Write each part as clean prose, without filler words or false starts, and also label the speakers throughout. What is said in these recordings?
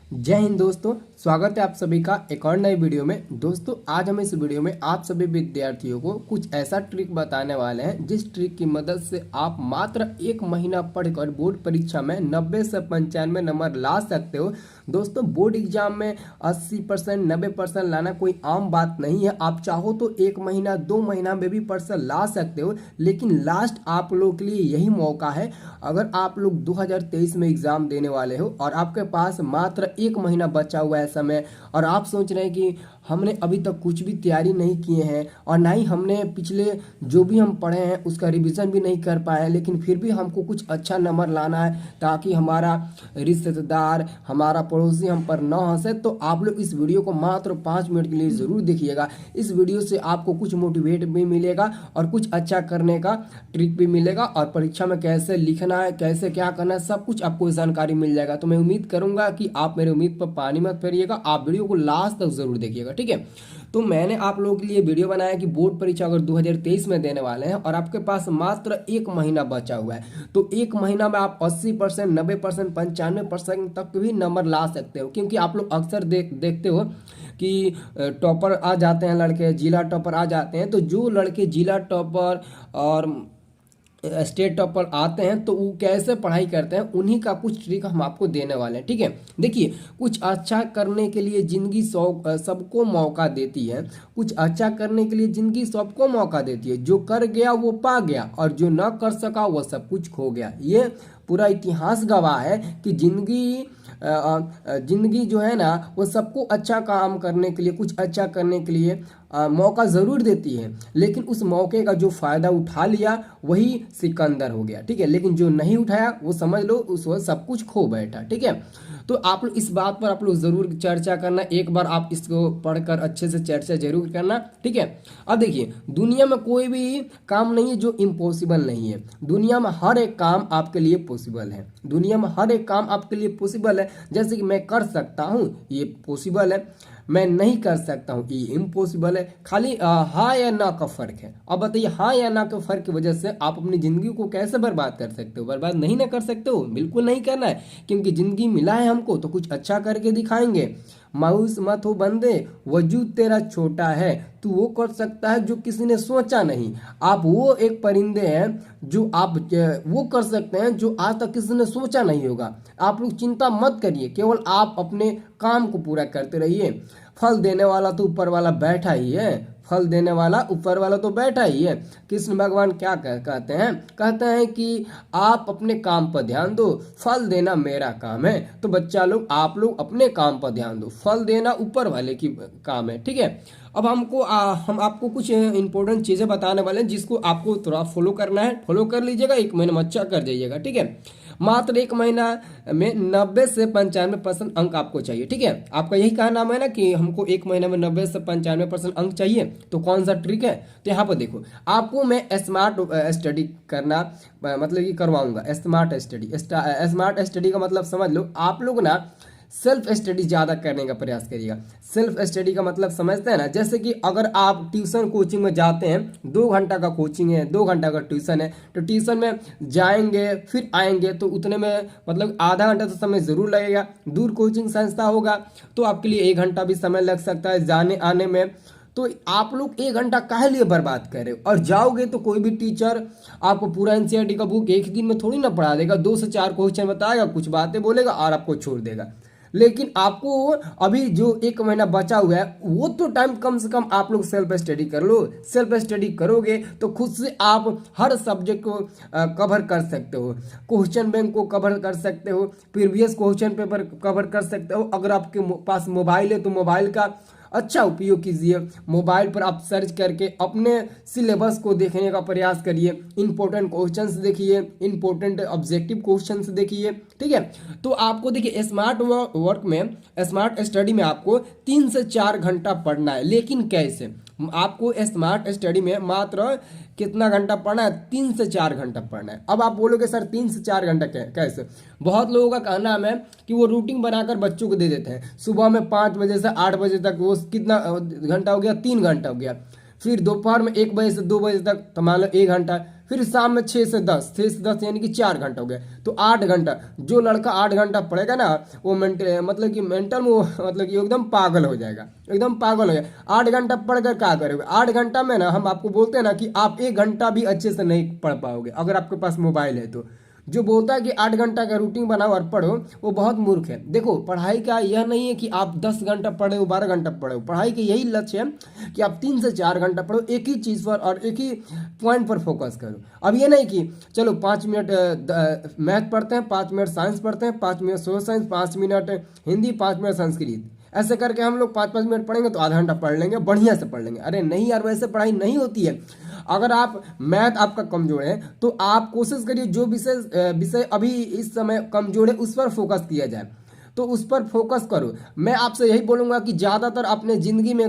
Speaker 1: जय हिंद दोस्तों, स्वागत है आप सभी का एक और नए वीडियो में। दोस्तों आज हम इस वीडियो में आप सभी विद्यार्थियों को कुछ ऐसा ट्रिक बताने वाले हैं जिस ट्रिक की मदद से आप मात्र एक महीना पढ़कर बोर्ड परीक्षा में 90 से 95 नंबर ला सकते हो। दोस्तों बोर्ड एग्जाम में 80% 90% लाना कोई आम बात नहीं है। आप चाहो तो एक महीना 2 महीना में भी परसेंट ला सकते हो, लेकिन लास्ट आप लोग के लिए यही मौका है। अगर आप लोग 2023 में एग्जाम देने वाले हो और आपके पास मात्र एक महीना बचा हुआ है समय और आप सोच रहे हैं कि हमने अभी तक कुछ भी तैयारी नहीं किए हैं और ना ही हमने पिछले जो भी हम पढ़े हैं उसका रिवीजन भी नहीं कर पाए हैं, लेकिन फिर भी हमको कुछ अच्छा नंबर लाना है ताकि हमारा रिश्तेदार हमारा पड़ोसी हम पर न हंसे, तो आप लोग इस वीडियो को मात्र 5 मिनट के लिए ज़रूर देखिएगा। इस वीडियो से आपको कुछ मोटिवेट भी मिलेगा और कुछ अच्छा करने का ट्रिक भी मिलेगा और परीक्षा में कैसे लिखना है, कैसे क्या करना है, सब कुछ आपको जानकारी मिल जाएगा। तो मैं उम्मीद करूंगा कि आप मेरे उम्मीद पर पानी मत फेरिएगा, आप वीडियो को लास्ट तक जरूर देखिएगा, ठीक है। तो मैंने आप लोगों के लिए वीडियो बनाया कि बोर्ड परीक्षा अगर 2023 में देने वाले हैं और आपके पास मात्र एक महीना बचा हुआ है, तो एक महीना में आप 80%, 90%, 95% तक भी नंबर ला सकते हो। क्योंकि आप लोग अक्सर देखते हो कि टॉपर आ जाते हैं लड़के, जिला टॉपर आ जाते हैं, तो जो लड़के जिला टॉपर और स्टेट टॉपर आते हैं तो वो कैसे पढ़ाई करते हैं उन्हीं का कुछ ट्रिक हम आपको देने वाले हैं, ठीक है। देखिए, कुछ अच्छा करने के लिए जिंदगी सबको मौका देती है। कुछ अच्छा करने के लिए जिंदगी सबको मौका देती है। जो कर गया वो पा गया और जो ना कर सका वो सब कुछ खो गया। ये पूरा इतिहास गवाह है कि जिंदगी जो है ना वो सबको अच्छा काम करने के लिए, कुछ अच्छा करने के लिए मौका ज़रूर देती है, लेकिन उस मौके का जो फ़ायदा उठा लिया वही सिकंदर हो गया, ठीक है। लेकिन जो नहीं उठाया वो समझ लो उस वक्त सब कुछ खो बैठा, ठीक है। तो आप लोग इस बात पर आप लोग ज़रूर चर्चा करना, एक बार आप इसको पढ़कर अच्छे से चर्चा जरूर करना, ठीक है। अब देखिए, दुनिया में कोई भी काम नहीं है जो इम्पॉसिबल नहीं है। दुनिया में हर एक काम आपके लिए पॉसिबल है। दुनिया में हर एक काम आपके लिए पॉसिबल है। जैसे कि मैं कर सकता हूँ, ये पॉसिबल है। मैं नहीं कर सकता हूँ, ये इम्पॉसिबल है। खाली हाँ या ना का फर्क है। अब बताइए, हाँ या ना के फर्क की वजह से आप अपनी जिंदगी को कैसे बर्बाद कर सकते हो? बर्बाद नहीं ना कर सकते हो, बिल्कुल नहीं करना है। क्योंकि जिंदगी मिला है हमको तो कुछ अच्छा करके दिखाएंगे। मायूस मत हो बंदे, वजूद तेरा छोटा है, तू वो कर सकता है जो किसी ने सोचा नहीं। आप वो एक परिंदे हैं जो आप वो कर सकते हैं जो आज तक किसी ने सोचा नहीं होगा। आप लोग चिंता मत करिए, केवल आप अपने काम को पूरा करते रहिए। फल देने वाला तो ऊपर वाला बैठा ही है। फल देने वाला ऊपर वाला तो बैठा ही है। कृष्ण भगवान क्या कहते हैं कि आप अपने काम पर ध्यान दो, फल देना मेरा काम है। तो बच्चा लोग, आप लोग अपने काम पर ध्यान दो, फल देना ऊपर वाले की काम है, ठीक है। अब हम आपको कुछ इंपॉर्टेंट चीज़ें बताने वाले हैं जिसको आपको थोड़ा फॉलो करना है। फॉलो कर लीजिएगा, एक महीने में अच्छा कर जाइएगा, ठीक है। मात्र एक महीना में 90 से 95% अंक आपको चाहिए, ठीक है। आपका यही कहना है ना कि हमको एक महीने में 90 से 95% अंक चाहिए, तो कौन सा ट्रिक है? तो यहाँ पर देखो, आपको मैं स्मार्ट स्टडी करना मतलब कि करवाऊंगा। स्मार्ट स्टडी का मतलब समझ लो, आप लोग ना सेल्फ स्टडी ज़्यादा करने का प्रयास करिएगा। सेल्फ स्टडी का मतलब समझते हैं ना, जैसे कि अगर आप ट्यूशन कोचिंग में जाते हैं, 2 घंटा का कोचिंग है, 2 घंटा का ट्यूशन है, तो ट्यूशन में जाएंगे फिर आएंगे तो उतने में मतलब आधा घंटा तो समय ज़रूर लगेगा। दूर कोचिंग संस्था होगा तो आपके लिए 1 घंटा भी समय लग सकता है जाने आने में। तो आप लोग 1 घंटा काहे लिए बर्बाद कर रहे हो? और जाओगे तो कोई भी टीचर आपको पूरा एनसीईआरटी का बुक एक दिन में थोड़ी ना पढ़ा देगा। 2 से 4 क्वेश्चन बताएगा, कुछ बातें बोलेगा और आपको छोड़ देगा। लेकिन आपको अभी जो एक महीना बचा हुआ है वो तो टाइम कम से कम आप लोग सेल्फ स्टडी कर लो। सेल्फ स्टडी करोगे तो खुद से आप हर सब्जेक्ट को कवर कर सकते हो। क्वेश्चन बैंक को कवर कर सकते हो, प्रीवियस क्वेश्चन पेपर कवर कर सकते हो। अगर आपके पास मोबाइल है तो मोबाइल का अच्छा उपयोग कीजिए। मोबाइल पर आप सर्च करके अपने सिलेबस को देखने का प्रयास करिए। इंपॉर्टेंट क्वेश्चंस देखिए, इंपॉर्टेंट ऑब्जेक्टिव क्वेश्चंस देखिए, ठीक है। तो आपको देखिए, स्मार्ट वर्क में, स्मार्ट स्टडी में आपको 3 से 4 घंटा पढ़ना है। लेकिन कैसे? आपको स्मार्ट स्टडी में मात्र कितना घंटा पढ़ना है? 3 से 4 घंटा पढ़ना है। अब आप बोलोगे सर 3 से 4 घंटा कैसे? बहुत लोगों का कहना है कि वो रूटीन बनाकर बच्चों को दे देते हैं। सुबह में 5 बजे से 8 बजे तक, वो कितना घंटा हो गया? 3 घंटा हो गया। फिर दोपहर में 1 बजे से 2 बजे तक तो मान लो 1 घंटा, फिर शाम में 6 से 10 यानी कि 4 घंटा हो गया, तो 8 घंटा। जो लड़का 8 घंटा पढ़ेगा ना वो मतलब कि मेंटल में मतलब कि एकदम पागल हो जाएगा, एकदम पागल हो जाएगा। 8 घंटा पढ़कर क्या करोगे? 8 घंटा में ना हम आपको बोलते हैं ना कि आप 1 घंटा भी अच्छे से नहीं पढ़ पाओगे अगर आपके पास मोबाइल है तो। जो बोलता है कि 8 घंटा का रूटीन बनाओ और पढ़ो, वो बहुत मूर्ख है। देखो पढ़ाई का यह नहीं है कि आप 10 घंटा पढ़े हो, 12 घंटा पढ़े हो। पढ़ाई का यही लक्ष्य है कि आप 3 से 4 घंटा पढ़ो एक ही चीज़ पर और एक ही पॉइंट पर फोकस करो। अब ये नहीं कि चलो 5 मिनट मैथ पढ़ते हैं, 5 मिनट साइंस पढ़ते हैं, 5 minute social science, 5 minute Hindi, 5 minute Sanskrit, ऐसे करके हम लोग 5-5 मिनट पढ़ेंगे तो आधा घंटा पढ़ लेंगे, बढ़िया से पढ़ लेंगे। अरे नहीं यार, वैसे पढ़ाई नहीं होती है। अगर आप मैथ आपका कमजोर है तो आप कोशिश करिए जो विषय अभी इस समय कमजोर है उस पर फोकस किया जाए, तो उस पर फोकस करो। मैं आपसे यही बोलूंगा कि ज़्यादातर अपने ज़िंदगी में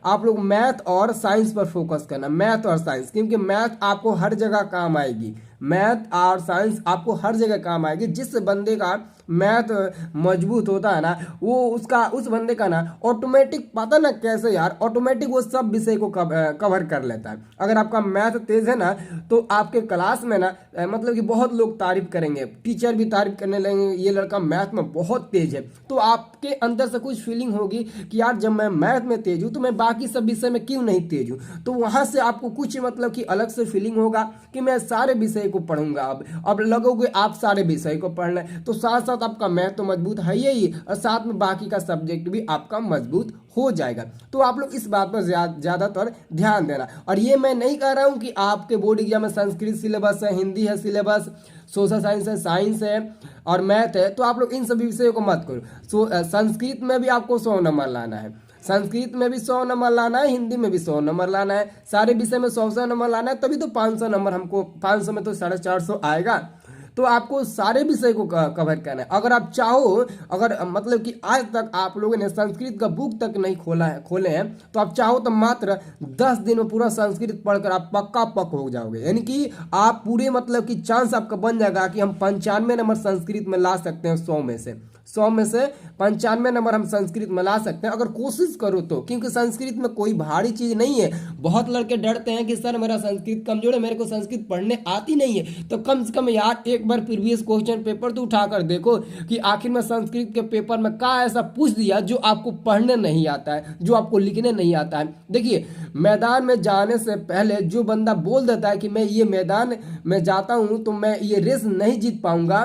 Speaker 1: आप लोग मैथ और साइंस पर फोकस करना, मैथ और साइंस, क्योंकि मैथ आपको हर जगह काम आएगी। मैथ और साइंस आपको हर जगह काम आएगी। जिस बंदे का मैथ मजबूत होता है ना, वो उस बंदे का ना ऑटोमेटिक, पता ना कैसे यार, ऑटोमेटिक वो सब विषय को कवर कर लेता है। अगर आपका मैथ तेज है ना तो आपके क्लास में ना मतलब कि बहुत लोग तारीफ करेंगे, टीचर भी तारीफ करने लगेंगे, ये लड़का मैथ में बहुत तेज है। तो आपके अंदर से कुछ फीलिंग होगी कि यार जब मैं मैथ में तेज हूँ तो मैं बाकी सब विषय में क्यों नहीं तेज हूँ। तो वहां से आपको कुछ मतलब कि अलग से फीलिंग होगा कि मैं सारे विषय को पढ़ूंगा। अब लगोगे आप सारे विषय को पढ़ लें तो साथ साथ आपका मैथ तो मजबूत है ही, और साथ में बाकी का सब्जेक्ट भी आपका मजबूत हो जाएगा। तो आप लोग इस बात पर ज्यादातर ध्यान देना। और ये मैं नहीं कह रहा हूं कि आपके बोर्ड एग्जाम में संस्कृत सिलेबस है, हिंदी है सिलेबस, सोशल साइंस है, साइंस है और मैथ है, तो आप लोग इन सभी विषयों को मत करो। संस्कृत में भी आपको 100 नंबर लाना है, संस्कृत में भी 100 नंबर लाना है, हिंदी में भी 100 नंबर लाना है, सारे विषय में 100 नंबर लाना है, तभी तो 500 नंबर हमको, 500 में तो 450 आएगा। तो आपको सारे विषय को कवर करना है। अगर आप चाहो, अगर मतलब कि आज तक आप लोगों ने संस्कृत का बुक तक नहीं खोले हैं तो आप चाहो तो मात्र 10 दिन में पूरा संस्कृत पढ़कर आप पक्का पक हो जाओगे। यानी कि आप पूरे मतलब कि चांस आपका बन जाएगा कि हम 95 नंबर संस्कृत में ला सकते हैं। 100 में से 95 नंबर हम संस्कृत में ला सकते हैं अगर कोशिश करो तो, क्योंकि संस्कृत में कोई भारी चीज नहीं है। बहुत लड़के डरते हैं कि सर मेरा संस्कृत कमजोर है, मेरे को संस्कृत पढ़ने आती नहीं है। तो कम से कम यार एक बार प्रीवियस क्वेश्चन पेपर तो उठाकर देखो कि आखिर में संस्कृत के पेपर में क्या ऐसा पूछ दिया जो आपको पढ़ने नहीं आता है, जो आपको लिखने नहीं आता है। देखिए, मैदान में जाने से पहले जो बंदा बोल देता है कि मैं ये मैदान में जाता हूं तो मैं ये रेस नहीं जीत पाऊंगा,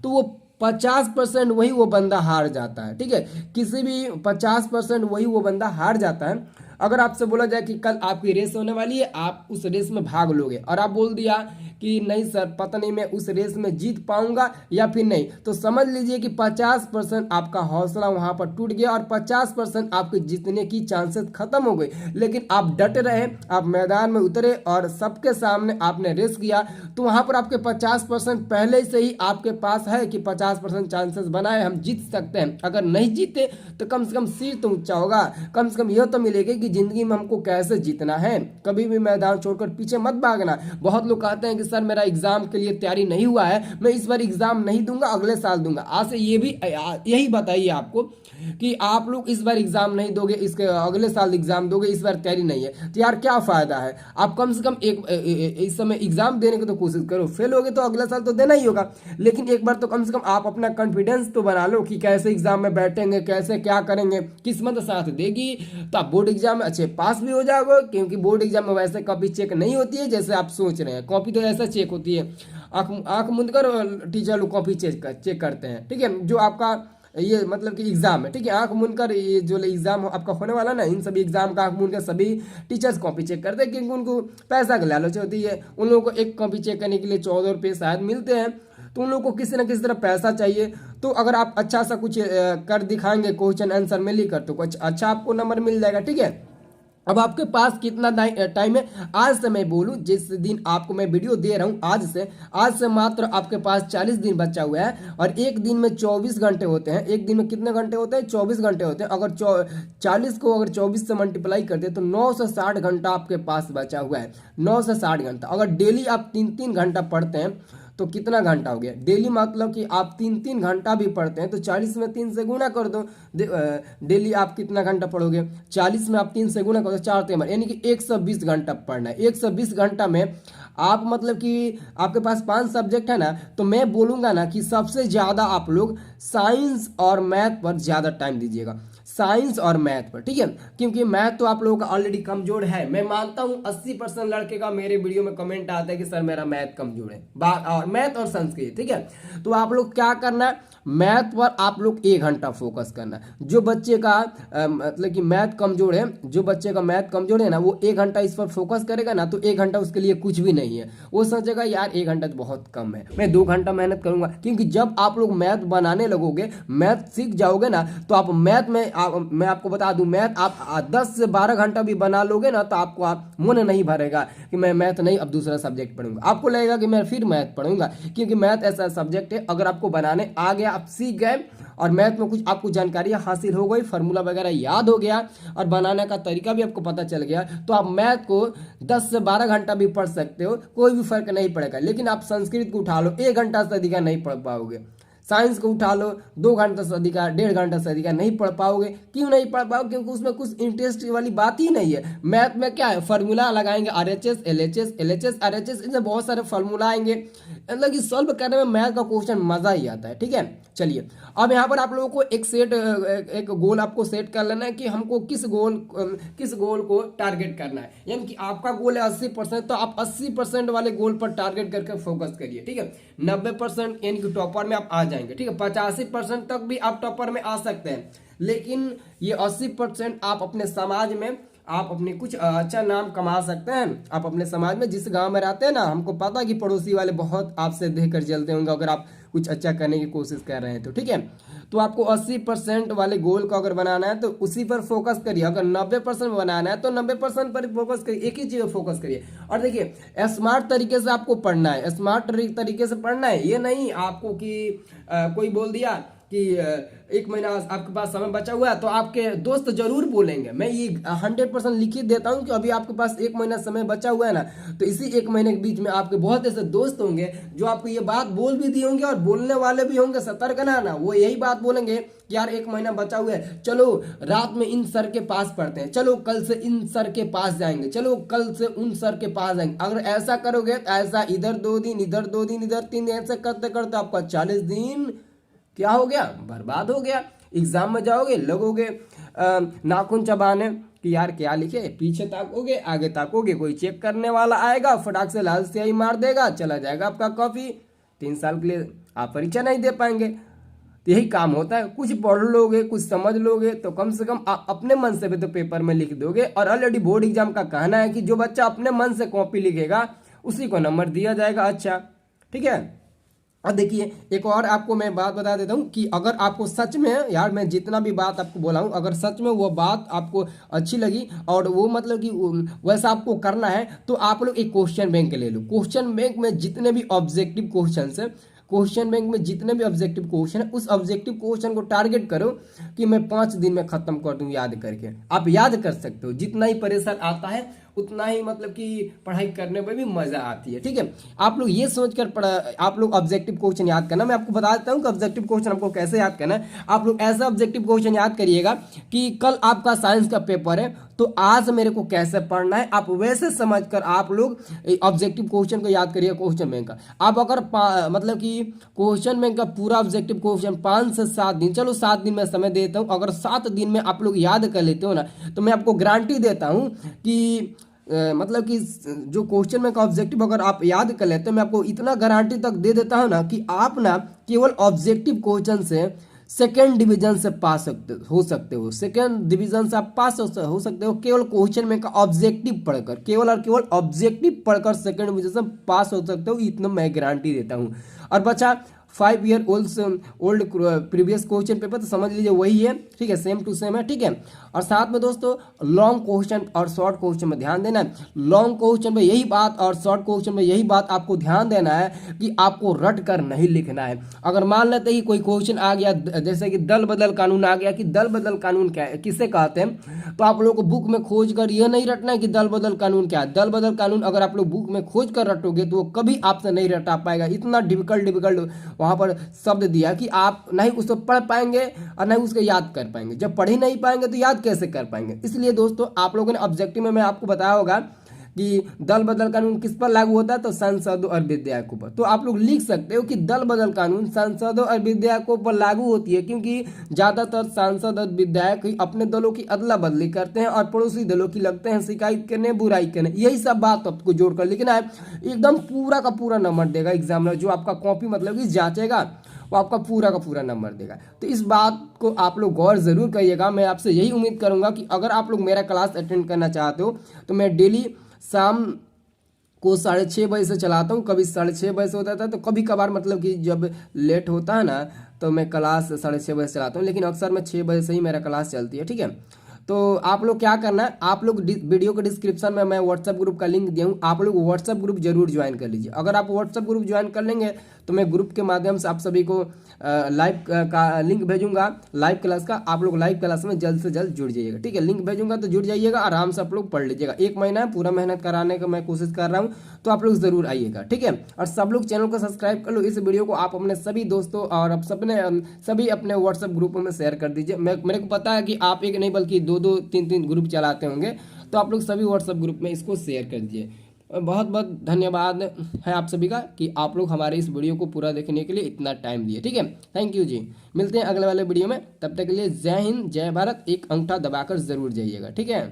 Speaker 1: तो वो 50% वही वो बंदा हार जाता है। ठीक है, किसी भी 50% वही वो बंदा हार जाता है। अगर आपसे बोला जाए कि कल आपकी रेस होने वाली है, आप उस रेस में भाग लोगे और आप बोल दिया कि नहीं सर पता नहीं मैं उस रेस में जीत पाऊंगा या फिर नहीं, तो समझ लीजिए कि 50% आपका हौसला वहां पर टूट गया और 50% आपके जीतने की चांसेस खत्म हो गई। लेकिन आप डटे रहे, आप मैदान में उतरे और सबके सामने आपने रेस किया, तो वहां पर आपके 50% पहले से ही आपके पास है कि 50% चांसेस बनाए हम जीत सकते हैं। अगर नहीं जीते तो कम से कम सिर तो ऊंचा होगा, कम से कम यह तो मिलेगी कि जिंदगी में हमको कैसे जीतना है। कभी भी मैदान छोड़कर पीछे मत भागना। बहुत लोग कहते हैं कि सर मेरा एग्जाम के लिए तैयारी नहीं हुआ है, मैं इस बार एग्जाम नहीं दूंगा, अगले साल दूंगा। आज से ये भी यही बताइए आपको कि आप लोग इस बार एग्जाम नहीं दोगे, इसके अगले साल एग्जाम दोगे, इस बार तैयारी नहीं है, तो यार क्या फायदा है। आप कम से कम इस समय एग्जाम देने की तो कोशिश करो। फेल होगे तो अगले साल तो देना ही होगा, लेकिन एक बार तो कम से कम आप अपना कॉन्फिडेंस तो बना लो कि कैसे एग्जाम में बैठेंगे, कैसे क्या करेंगे। किस्मत साथ देगी तो आप बोर्ड एग्जाम में अच्छे पास भी हो जाओगे, क्योंकि बोर्ड एग्जाम में वैसे कॉपी चेक नहीं होती है जैसे आप सोच रहे हैं। कॉपी तो ऐसा चेक होती है, आंख मूंद कर टीचर लोग कॉपी चेक करते हैं। ठीक है, जो आपका ये मतलब कि एग्जाम है, ठीक है, आंख मूंद कर ये जो एग्जाम आपका होने वाला ना, इन सभी एग्जाम का आंख मूंद कर सभी टीचर्स कॉपी चेक करते हैं, क्योंकि उनको पैसा की लालच होती है। उन लोगों को एक कॉपी चेक करने के लिए 14 रुपये शायद मिलते हैं, तो उन लोगों को किसी न किसी तरह पैसा चाहिए। तो अगर आप अच्छा सा कुछ कर दिखाएंगे क्वेश्चन आंसर में लिखकर, तो कुछ अच्छा आपको नंबर मिल जाएगा। ठीक है, अब आपके पास कितना टाइम है, आज से मैं बोलूं, जिस दिन आपको मैं वीडियो दे रहा हूं आज से मात्र आपके पास 40 दिन बचा हुआ है। और एक दिन में 24 घंटे होते हैं। एक दिन में कितने घंटे होते हैं? 24 घंटे होते हैं। अगर 40 को अगर 24 से मल्टीप्लाई करते तो 9 से 60 घंटा आपके पास बचा हुआ है। 9 से 60 घंटा। अगर डेली आप 3-3 घंटा पढ़ते हैं तो कितना घंटा हो गया डेली, मतलब कि आप 3-3 घंटा भी पढ़ते हैं तो 40 में 3 से गुना कर दो। डेली आप कितना घंटा पढ़ोगे, 40 में आप 3 से गुना कर दो, 4 यानी कि 120 घंटा पढ़ना है। 120 घंटा में आप मतलब कि आपके पास 5 सब्जेक्ट है ना, तो मैं बोलूँगा ना कि सबसे ज़्यादा आप लोग साइंस और मैथ पर ज़्यादा टाइम दीजिएगा, साइंस और मैथ पर, ठीक है। क्योंकि मैथ तो आप लोगों का ऑलरेडी कमजोर है। मैं मानता हूँ 80% लड़के का मेरे वीडियो में कमेंट आता है कि सर मेरा मैथ कमजोर है, और मैथ और संस्कृत, ठीक है। तो आप लोग क्या करना है, मैथ पर आप लोग 1 घंटा फोकस करना है। जो बच्चे का मतलब कि मैथ कमजोर है, जो बच्चे का मैथ कमजोर है ना, वो 1 घंटा इस पर फोकस करेगा ना, तो 1 घंटा उसके लिए कुछ भी नहीं है। वो सोचेगा यार 1 घंटा तो बहुत कम है, मैं 2 घंटा मेहनत करूंगा। क्योंकि जब आप लोग मैथ बनाने लगोगे, मैथ सीख जाओगे ना, तो आप मैथ में मैं आपको बता दूं, मैथ आप 10 से 12 घंटा भी बना लोगे ना, तो आपको मन नहीं भरेगा कि मैं मैथ नहीं अब दूसरा सब्जेक्ट पढ़ूंगा। आपको लगेगा कि मैं फिर मैथ पढ़ूंगा। क्योंकि मैथ ऐसा सब्जेक्ट है, अगर आपको बनाने आ गया, आप सीख गए और मैथ में कुछ आपको जानकारी हासिल हो गई, फार्मूला वगैरह याद हो गया और बनाने का तरीका भी आपको पता चल गया, तो आप मैथ को 10 से 12 घंटा भी पढ़ सकते हो, कोई भी फर्क नहीं पड़ेगा। लेकिन आप संस्कृत को उठा लो, 1 घंटा से अधिक नहीं पढ़ पाओगे। साइंस को उठा लो, 2 घंटा से अधिक, 1.5 घंटा से अधिक नहीं पढ़ पाओगे। क्यों नहीं पढ़ पाओगे? क्योंकि उसमें कुछ इंटरेस्ट वाली बात ही नहीं है। मैथ में क्या है, फार्मूला लगाएंगे, RHS LHS LHS RHS, इसमें बहुत सारे फार्मूला आएंगे, मतलब कि सॉल्व करने में मैथ का क्वेश्चन मजा ही आता है, ठीक है। चलिए अब यहाँ पर आप लोगों को एक गोल आपको सेट कर लेना है कि हमको किस गोल को टारगेट करना है। यानी कि आपका गोल है 80%, तो आप 80% वाले गोल पर टारगेट करके फोकस करिए, ठीक है। 90% यानी कि टॉपर में आप आ जाएंगे, ठीक है। 85% तक भी आप टॉपर में आ सकते हैं, लेकिन ये 80% आप अपने समाज में आप अपने कुछ अच्छा नाम कमा सकते हैं। आप अपने समाज में जिस गांव में रहते हैं ना, हमको पता है कि पड़ोसी वाले बहुत आपसे देख कर जलते होंगे अगर आप कुछ अच्छा करने की कोशिश कर रहे हैं तो, ठीक है। तो आपको 80% वाले गोल को अगर बनाना है तो उसी पर फोकस करिए। अगर 90% बनाना है तो 90% पर फोकस करिए, एक ही चीज पर फोकस करिए। और देखिए स्मार्ट तरीके से आपको पढ़ना है, स्मार्ट तरीके से पढ़ना है। ये नहीं आपको कि कोई बोल दिया कि 1 महीना आपके पास समय बचा हुआ है, तो आपके दोस्त जरूर बोलेंगे। मैं ये 100% लिखित देता हूं कि अभी आपके पास 1 महीना समय बचा हुआ है ना, तो इसी 1 महीने के बीच में आपके बहुत ऐसे दोस्त होंगे जो आपको ये बात बोल भी दिए होंगे और बोलने वाले भी होंगे, सतर्क ना, वो यही बात बोलेंगे कि यार 1 महीना बचा हुआ है, चलो रात में इन सर के पास पढ़ते हैं, चलो कल से इन सर के पास जाएंगे, चलो कल से उन सर के पास जाएंगे। अगर ऐसा करोगे तो ऐसा इधर 2 दिन, इधर 2 दिन, इधर 3 दिन, ऐसा करते करते आपका 40 दिन क्या हो गया, बर्बाद हो गया। एग्जाम में जाओगे, लगोगे नाखून चबाने कि यार क्या लिखे, पीछे ताकोगे, आगे ताकोगे, कोई चेक करने वाला आएगा, फटाक से लाल स्याही मार देगा, चला जाएगा आपका कॉपी। 3 साल के लिए आप परीक्षा नहीं दे पाएंगे। तो यही काम होता है, कुछ पढ़ लोगे, कुछ समझ लोगे, तो कम से कम आप अपने मन से भी तो पेपर में लिख दोगे। और ऑलरेडी बोर्ड एग्जाम का कहना है कि जो बच्चा अपने मन से कॉपी लिखेगा उसी को नंबर दिया जाएगा। अच्छा, ठीक है। और देखिए एक और आपको मैं बात बता देता हूँ कि अगर आपको सच में, यार मैं जितना भी बात आपको बोला हूँ, अगर सच में वो बात आपको अच्छी लगी और वो मतलब कि वैसा आपको करना है, तो आप लोग एक क्वेश्चन बैंक ले लो। क्वेश्चन बैंक में जितने भी ऑब्जेक्टिव क्वेश्चन है, क्वेश्चन बैंक में जितने भी ऑब्जेक्टिव क्वेश्चन है, उस ऑब्जेक्टिव क्वेश्चन को टारगेट करो कि मैं 5 दिन में खत्म कर दूं याद करके। आप याद कर सकते हो, जितना ही प्रेशर आता है उतना ही मतलब कि पढ़ाई करने में भी मजा आती है, ठीक है। आप लोग ये सोचकर आप लोग ऑब्जेक्टिव क्वेश्चन याद करना। मैं आपको बता देता हूँ कि ऑब्जेक्टिव क्वेश्चन आपको कैसे याद करना है। आप लोग ऐसा ऑब्जेक्टिव क्वेश्चन याद करिएगा कि कल आपका साइंस का पेपर है, तो आज मेरे को कैसे पढ़ना है, आप वैसे समझकर आप लोग ऑब्जेक्टिव क्वेश्चन को याद करिए। क्वेश्चन बैंक का आप अगर मतलब कि क्वेश्चन बैंक का पूरा ऑब्जेक्टिव क्वेश्चन 5 से 7 दिन, चलो 7 दिन में समय देता हूं, अगर 7 दिन में आप लोग याद कर लेते हो ना, तो मैं आपको गारंटी देता हूं कि मतलब कि जो क्वेश्चन बैंक का ऑब्जेक्टिव अगर आप याद कर लेते हो, मैं आपको इतना गारंटी तक दे देता हूं ना कि आप ना केवल ऑब्जेक्टिव क्वेश्चन से सेकेंड डिवीजन से पास हो सकते हो। सेकेंड डिवीजन से आप पास हो सकते हो केवल क्वेश्चन में का ऑब्जेक्टिव पढ़कर, केवल और केवल ऑब्जेक्टिव पढ़कर सेकेंड डिवीजन से पास हो सकते हो, इतना मैं गारंटी देता हूं। और बच्चा 5 year old previous question paper, तो समझ लीजिए वही है, ठीक है, सेम टू सेम है, ठीक है। और साथ में दोस्तों लॉन्ग क्वेश्चन और शॉर्ट क्वेश्चन में ध्यान देना है। लॉन्ग क्वेश्चन में यही बात और शॉर्ट क्वेश्चन में यही बात आपको ध्यान देना है कि आपको रट कर नहीं लिखना है। अगर मान लेते हैं कि कोई क्वेश्चन आ गया, जैसे कि दल बदल कानून आ गया, कि दल बदल कानून क्या है, किसे कहते हैं, तो आप लोगों को बुक में खोज कर यह नहीं रटना है कि दल बदल कानून क्या है। दल बदल कानून अगर आप लोग बुक में खोज कर रटोगे तो वो कभी आपसे नहीं रटा पाएगा। इतना डिफिकल्ट वहां पर शब्द दिया कि आप नहीं उसको पढ़ पाएंगे और नहीं उसको याद कर पाएंगे। जब पढ़ ही नहीं पाएंगे तो याद कैसे कर पाएंगे। इसलिए दोस्तों आप लोगों ने ऑब्जेक्टिव में मैं आपको बताया होगा कि दल बदल कानून किस पर लागू होता है, तो सांसदों और विधायकों पर। तो आप लोग लिख सकते हो कि दल बदल कानून सांसदों और विधायकों पर लागू होती है, क्योंकि ज्यादातर सांसद और विधायक ही अपने दलों की अदला बदली करते हैं और पड़ोसी दलों की लगते हैं शिकायत करने, बुराई करने। यही सब बात आपको जोड़कर लिखना है। एकदम पूरा का पूरा नंबर देगा एग्जामिनर, जो आपका कॉपी मतलब कि जांचेगा वो आपका पूरा का पूरा नंबर देगा। तो इस बात को आप लोग गौर जरूर करिएगा। मैं आपसे यही उम्मीद करूंगा कि अगर आप लोग मेरा क्लास अटेंड करना चाहते हो तो मैं डेली शाम को 6:30 बजे से चलाता हूँ। कभी 6:30 बजे से होता था, तो कभी कभार मतलब कि जब लेट होता है ना तो मैं क्लास 6:30 बजे से चलाता हूँ, लेकिन अक्सर मैं 6 बजे से ही मेरा क्लास चलती है, ठीक है। तो आप लोग क्या करना है, आप लोग वीडियो के डिस्क्रिप्शन में मैं व्हाट्सएप ग्रुप का लिंक दिया हूँ, आप लोग व्हाट्सएप ग्रुप जरूर ज्वाइन कर लीजिए। अगर आप व्हाट्सएप ग्रुप ज्वाइन कर लेंगे तो मैं ग्रुप के माध्यम से आप सभी को लाइव का लिंक भेजूंगा, लाइव क्लास का। आप लोग लाइव क्लास में जल्द से जल्द जुड़ जाइएगा, ठीक है। लिंक भेजूंगा तो जुड़ जाइएगा, आराम से आप लोग पढ़ लीजिएगा। 1 महीना है, पूरा मेहनत कराने का मैं कोशिश कर रहा हूँ, तो आप लोग जरूर आइएगा, ठीक है। और सब लोग चैनल को सब्सक्राइब कर लो। इस वीडियो को आप अपने सभी दोस्तों और आप सभी अपने व्हाट्सएप ग्रुपों में शेयर कर दीजिए। मेरे को पता है कि आप एक नहीं बल्कि 2-2 3-3 ग्रुप चलाते होंगे, तो आप लोग सभी व्हाट्सएप ग्रुप में इसको शेयर कर दीजिए। बहुत बहुत धन्यवाद है आप सभी का कि आप लोग हमारे इस वीडियो को पूरा देखने के लिए इतना टाइम दिए, ठीक है। थैंक यू जी। मिलते हैं अगले वाले वीडियो में, तब तक के लिए जय हिंद, जय भारत। एक अंगूठा दबाकर जरूर जाइएगा, ठीक है।